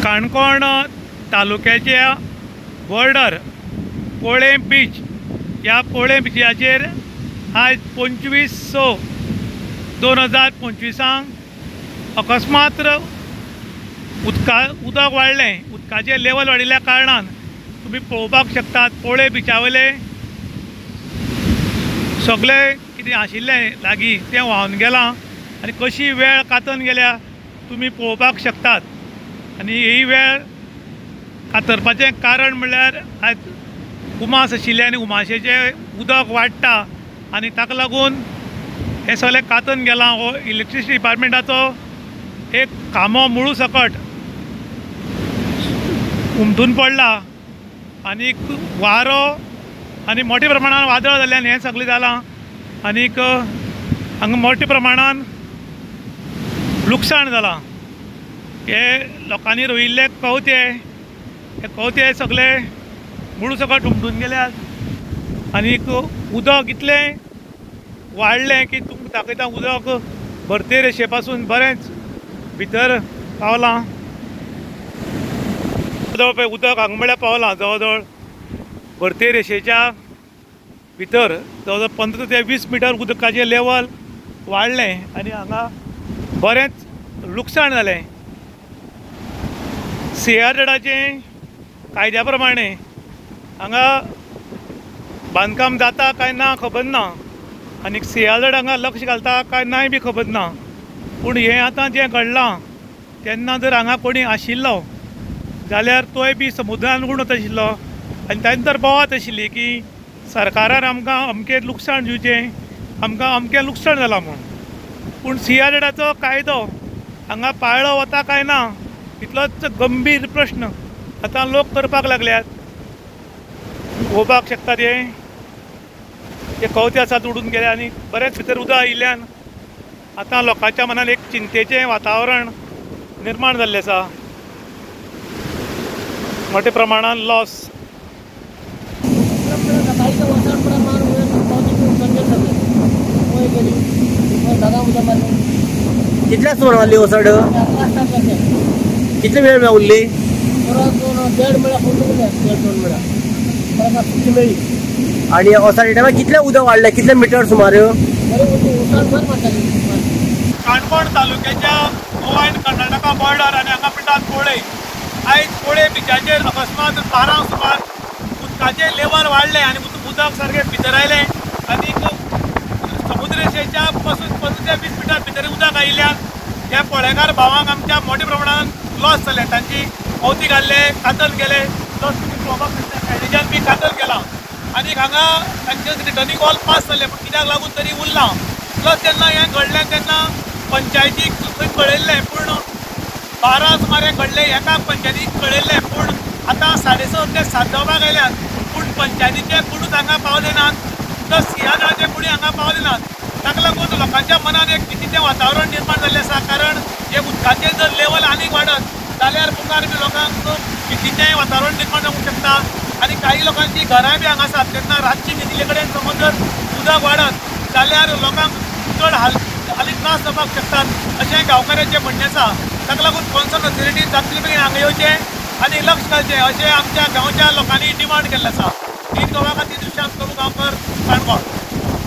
काणकोण तालुक्याच्या बॉर्डर पोळे बीच ह्या पोळे बिचाचेर आज 25/6/2025 अकस्मात उदक वाडलें। उदकाचें लेवल वाडिल्ल्या कारणान तुम्ही पळोवपाक शकतात पोळे बिचा वयले सगळे कितें आशिल्लें लागीं तें व्हांवन गेलां आनी कशी वेळ कातन गेल्या तुम्ही पळोवपाक शकतात। आनी ही वेळ कातरपाचें कारण म्हणल्यार आज उमास आशिल्लें आनी उमाशेचें उदक वाडटा आनी ताका लागून हें सगळें कातन गेलां। हो इलेक्ट्रिसिटी डिपार्टमेंटाचो एक कामो मुळू सकट उमटून पडला आनीक वारो आनी मोठ्या प्रमाणान वादळ जाल्ल्यान हें सगळें जालां आनीक हांगा मोठ्या प्रमाणान लुकसाण जालां। हे लोकांनी रोयिल्ले कवथे हे कवथे सगळे मुळू सकट उमटून गेल्यात आनीक उदक इतलें वाडलें की तुमकां दाखयता उदक भरते रेशे पासून बरेंच भितर पावलां। जवळ उदक हांगा म्हळ्यार पावलां जवळ जवळ भरते रेशेच्या भितर जवळ जवळ 15 ते 20 मिटर उदकाचें लेवल वाडलें आनी हांगा बरेंच लुकसाण जालें। सियारडाचें कायद्या प्रमाणे हांगा बांदकाम जाता काय ना खबर ना आनी सियारड हांगा लक्ष घालता काय नाय बी खबर ना, पूण हें आतां जें घडलां तेन्ना जर हांगा कोणी आशिल्लो जाल्यार तोय बी समुद्रान उडत आशिल्लो आनी ताणें तर बोवात आशिल्ली की सरकारान आमकां अमकें लुकसाण दिवचें, आमकां अमकें लुकसाण जालां म्हूण। पूण सियारडाचो कायदो हांगा पाळ्ळो वता काय ना इतलोच गंभीर प्रश्न आतां लोक करपाक लागल्यात। पळोवपाक शकतात हे कवथे आसात उडून गेले आनी बरेंच भितर उदक आयिल्ल्यान आतां लोकांच्या मनान एक चिंतेचें वातावरण निर्माण जाल्लें आसा। मोठ्या प्रमाणान लॉस कितल्या सुमार वाजली ओसड? कितले वेळ उरली? आणि ओसाडे टायमार कितले उदक वाडलें? कितले मिटर सुमार? काणकोण तालुक्याच्या गोवा आनी कर्नाटका बॉर्डर आनी हांगा म्हणटात पोळे। आयज पोळे बिचाचेर अकस्मात 12 सुमार उदकाचें लेवल वाडलें आनी उदक सारकें भितर आयलें आनी समुद्र रेशेच्या पासून 15 ते 20 मिटर भितर उदक आयिल्ल्यान ह्या पोळेकार भावांक आमच्या मोठ्या प्रमाणान लॉस जालें। तांची कवथी घाल्ले कातल गेले प्लस तुमी पळोवपाक शकता ड्रेनेजान बी कातल केलां आनी हांगा तांचे रिटर्निंग वॉल पास जाल्ले पूण कित्याक लागून तरी उरलां। प्लस जेन्ना हें घडलें तेन्ना पंचायतीक खंय कळयल्लें पूण 12 सुमारे घडलें एका पंचायतीक कळयल्लें पूण आतां 6:30 ते 7 जावपाक आयल्यात पूण पंचायतीचे कोणूच हांगा पावले नात प्लस सियारडाचे कोणी हांगा पावले नात। ताका लागून लोकांच्या मनान एक भितीचें वातावरण निर्माण जाल्लें आसा कारण हे उदकाचें जर लेवल आनीक वाडत जाल्यार मुखार बी लोकांक भितीचें वातावरण निर्माण जावंक शकता आनी काही लोकांची घरां बी हांगा आसात तेन्ना रातची न्हिदिल्ले कडेन समज जर उदक वाडत जाल्यार लोकांक चड हाली त्रास जावपाक शकतात अशें गांवकारांचें म्हणणें आसा। ताका लागून कॉन्सर्न ऑथॉरिटी जातले बेगीन हांगा येवचें आनी लक्ष घालचें अशें आमच्या गांवच्या लोकांनी डिमांड केल्लें आसा। इन गोवा खातीर दुशांत करू गांवकर, काणकोण।